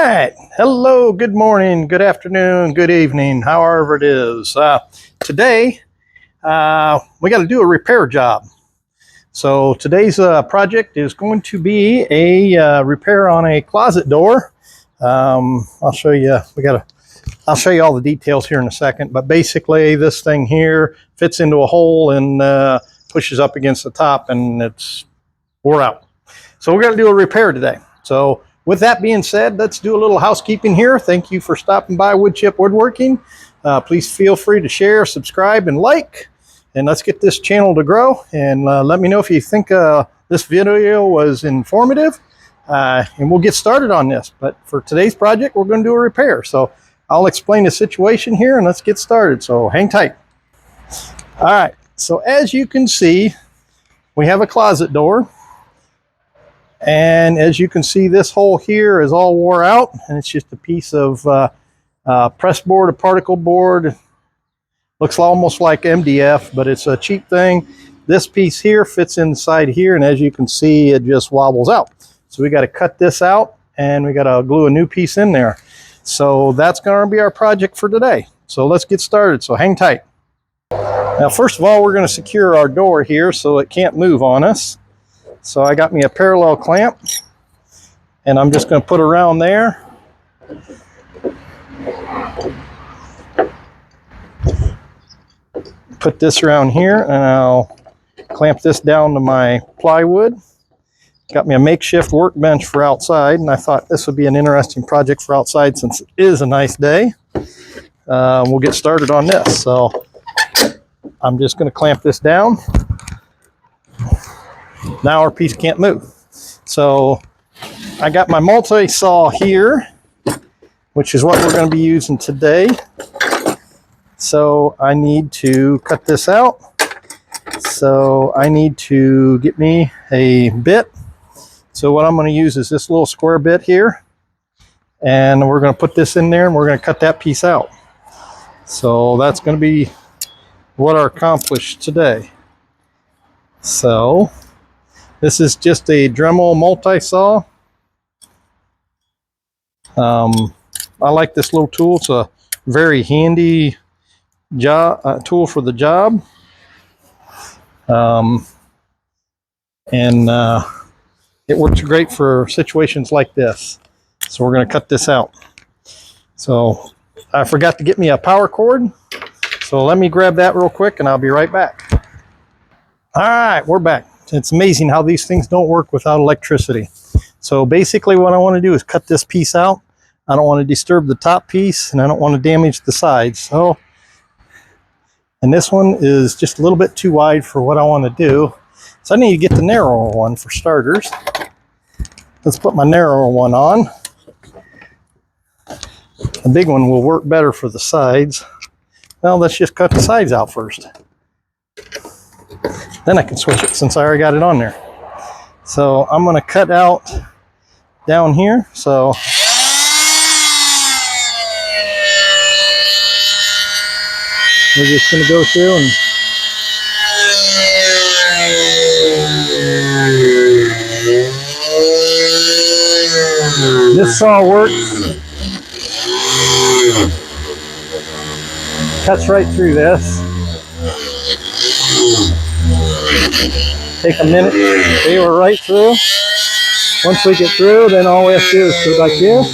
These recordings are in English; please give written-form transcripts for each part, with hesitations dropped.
right. Hello, good morning, good afternoon, good evening, however it is. Today, we got to do a repair job. So today's project is going to be a repair on a closet door. I'll show you. I'll show you all the details here in a second. But basically, this thing here fits into a hole and pushes up against the top, and it's wore out. So we're going to do a repair today. So with that being said, let's do a little housekeeping here. Thank you for stopping by Wood Chip Woodworking. Please feel free to share, subscribe, and like. And let's get this channel to grow. And let me know if you think this video was informative. And we'll get started on this. But for today's project, we're going to do a repair. So I'll explain the situation here and let's get started. So hang tight. All right. So as you can see, we have a closet door. And as you can see, this hole here is all wore out, and it's just a piece of press board, a particle board. Looks almost like MDF, but it's a cheap thing. This piece here fits inside here, and as you can see, it just wobbles out. So we got to cut this out, and we got to glue a new piece in there. So that's going to be our project for today. So let's get started. So hang tight. Now, first of all, we're going to secure our door here so it can't move on us. So I got me a parallel clamp, and I'm just going to put it around there. Put this around here, and I'll clamp this down to my plywood. Got me a makeshift workbench for outside, and I thought this would be an interesting project for outside since it is a nice day. We'll get started on this. So I'm just going to clamp this down. Now our piece can't move. So I got my multi-saw here, which is what we're going to be using today. So I need to cut this out. So I need to get me a bit. So what I'm going to use is this little square bit here. And we're going to put this in there and we're going to cut that piece out. So that's going to be what I accomplished today. So this is just a Dremel multi-saw. I like this little tool. It's a very handy tool for the job. It works great for situations like this. So we're going to cut this out. So I forgot to get me a power cord. So let me grab that real quick and I'll be right back. All right, we're back. It's amazing how these things don't work without electricity. So basically what I want to do is cut this piece out. I don't want to disturb the top piece and I don't want to damage the sides. So, and this one is just a little bit too wide for what I want to do. So I need to get the narrower one for starters. Let's put my narrower one on. The big one will work better for the sides. Well, let's just cut the sides out first. Then I can switch it since I already got it on there. So I'm going to cut out down here. So we're just going to go through and this saw works. Cuts right through this. Take a minute, they were right through. Once we get through, then all we have to do is do it like this.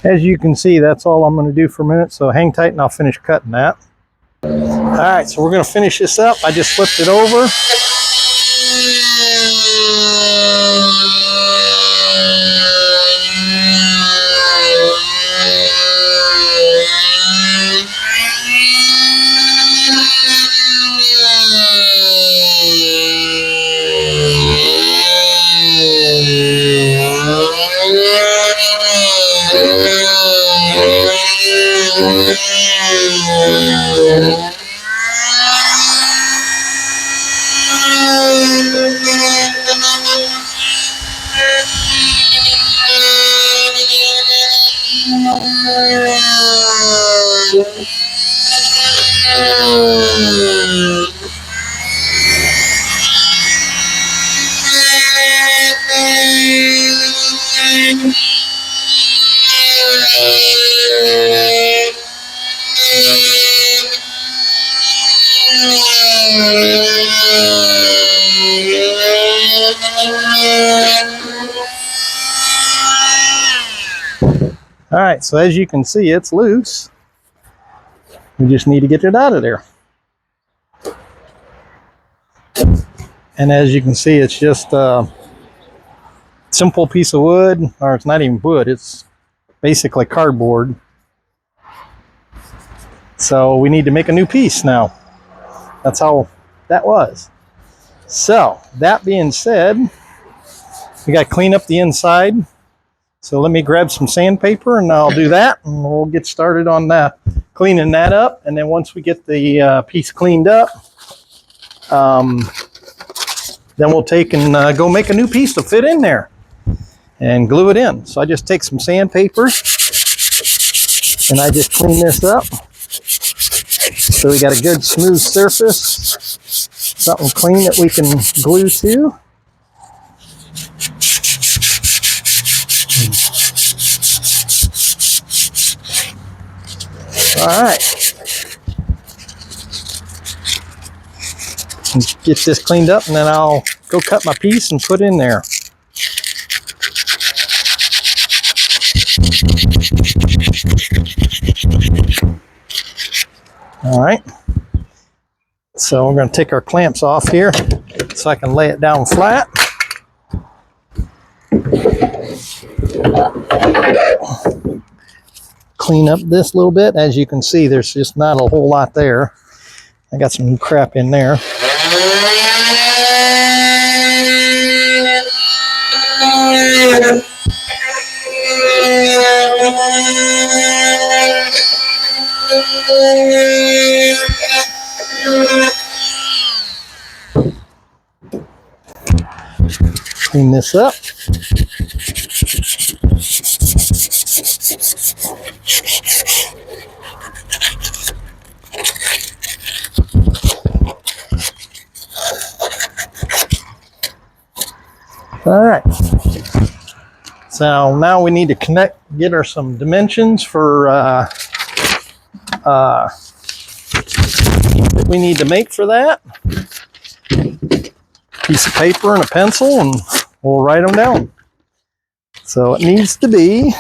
As you can see, that's all I'm going to do for a minute, so hang tight and I'll finish cutting that. All right, so we're going to finish this up. I just flipped it over. All right, so as you can see, it's loose. We just need to get it out of there. And as you can see, it's just a simple piece of wood, or it's not even wood, it's basically cardboard. So we need to make a new piece now. That's how that was. So that being said, we got to clean up the inside. So let me grab some sandpaper and I'll do that, and we'll get started on cleaning that up. And then once we get the piece cleaned up, then we'll take and go make a new piece to fit in there and glue it in. So I just take some sandpaper and I just clean this up. So we got a good smooth surface, something clean that we can glue to. All right. Get this cleaned up and then I'll go cut my piece and put in there. All right. So we're going to take our clamps off here so I can lay it down flat. Clean up this a little bit. As you can see, there's just not a whole lot there. I got some crap in there. Clean this up. All right. So now we need to get her some dimensions for that we need to make for that. Piece of paper and a pencil, and we'll write them down. So it needs to be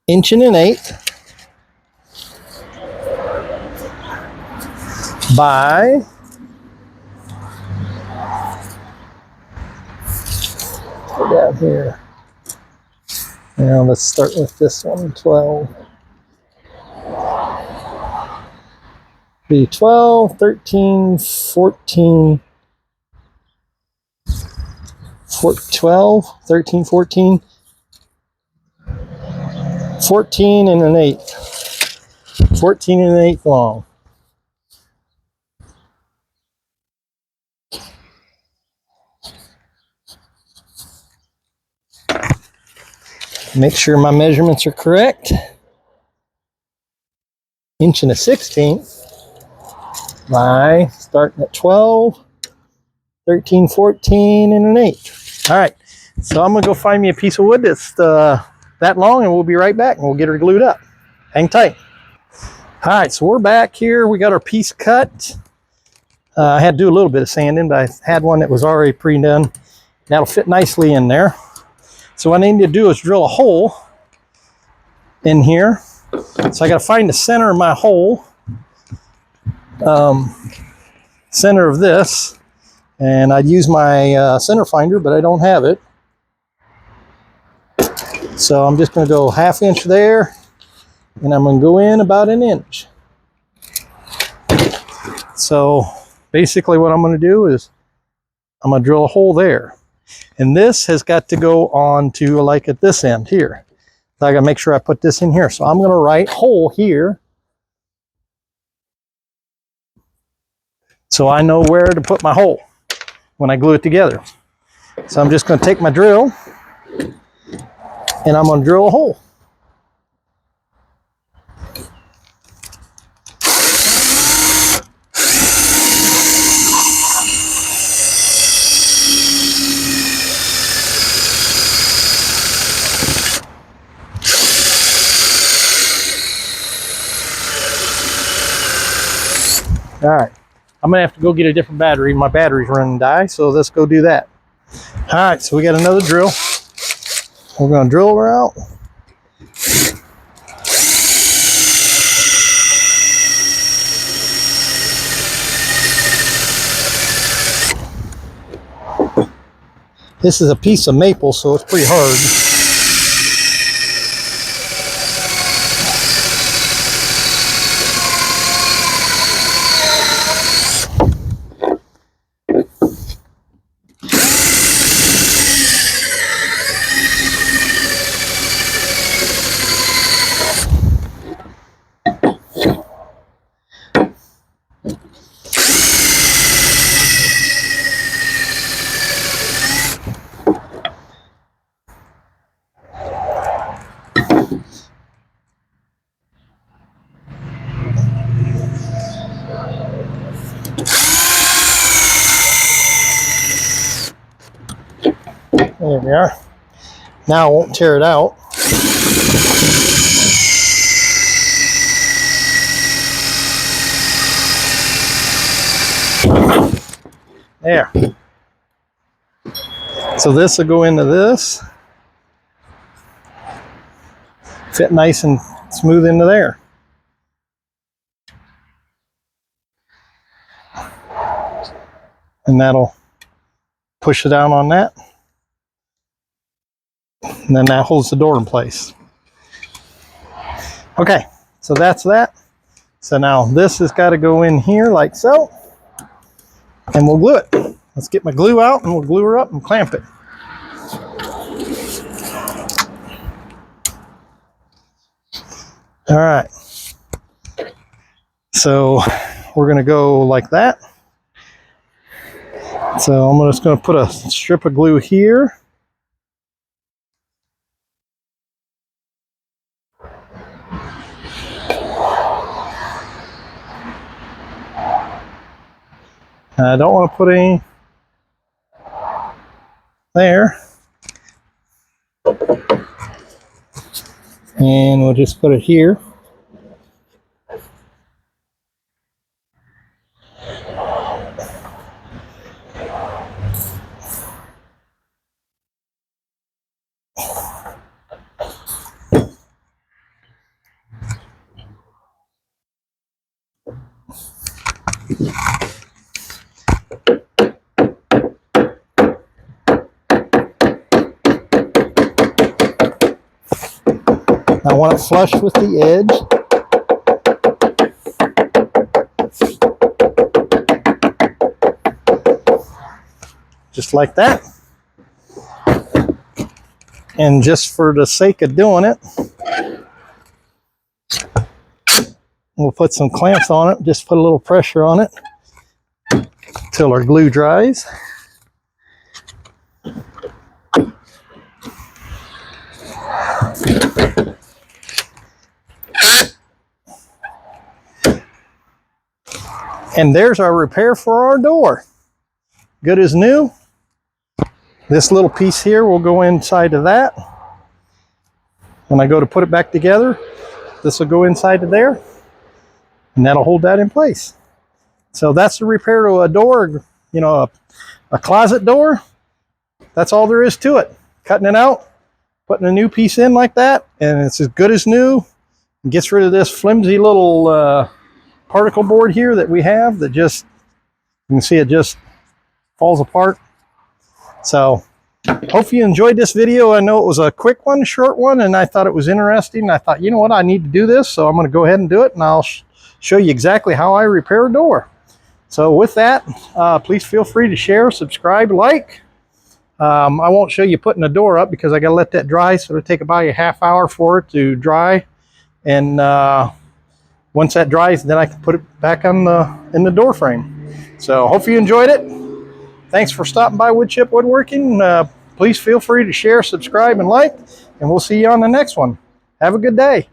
1.125 by down here. Now let's start with this one, 12. Be 12, 13, 14, 12, 13, 14, 14 and an eighth. 14 and an eighth long. Make sure my measurements are correct. 1.16 by starting at 12, 13, 14 and an eighth. All right, so I'm gonna go find me a piece of wood that's that long, and we'll be right back and we'll get her glued up. Hang tight. All right, so we're back here. We got our piece cut. I had to do a little bit of sanding, but I had one that was already pre-done. That'll fit nicely in there. So what I need to do is drill a hole in here. So I got to find the center of my hole, center of this, and I'd use my center finder, but I don't have it. So I'm just going to go 1/2 inch there, and I'm going to go in about 1 inch. So basically what I'm going to do is I'm going to drill a hole there. And this has got to go on to like at this end here. So I got to make sure I put this in here. So I'm going to write hole here, so I know where to put my hole when I glue it together. So I'm just going to take my drill and I'm going to drill a hole. All right, I'm gonna have to go get a different battery. My battery's running dry, so let's go do that. All right, so we got another drill. We're gonna drill her out. This is a piece of maple, so it's pretty hard. There we are. Now I won't tear it out. There. So this will go into this. Fit nice and smooth into there. And that'll push it down on that. And then that holds the door in place. Okay, so that's that. So now this has got to go in here like so. And we'll glue it. Let's get my glue out and we'll glue her up and clamp it. All right. So we're going to go like that. So I'm just going to put a strip of glue here. I don't want to put any there. And we'll just put it here. I want it flush with the edge. Just like that. And just for the sake of doing it, we'll put some clamps on it, just put a little pressure on it until our glue dries. And there's our repair for our door. Good as new. This little piece here will go inside of that. When I go to put it back together, this will go inside of there, and that'll hold that in place. So that's the repair to a door, you know, a closet door. That's all there is to it. Cutting it out, putting a new piece in like that, and it's as good as new. It gets rid of this flimsy little particle board here that we have that just, you can see it just falls apart. So hope you enjoyed this video. I know it was a quick one, short one, and I thought it was interesting. I thought, you know what, I need to do this, so I'm going to go ahead and do it, and I'll show you exactly how I repair a door. So with that, please feel free to share, subscribe, like. I won't show you putting the door up because I got to let that dry, so it'll take about a half hour for it to dry. And once that dries, then I can put it back on in the door frame. So hope you enjoyed it. Thanks for stopping by Wood Chip Woodworking. Please feel free to share, subscribe, and like, and we'll see you on the next one. Have a good day.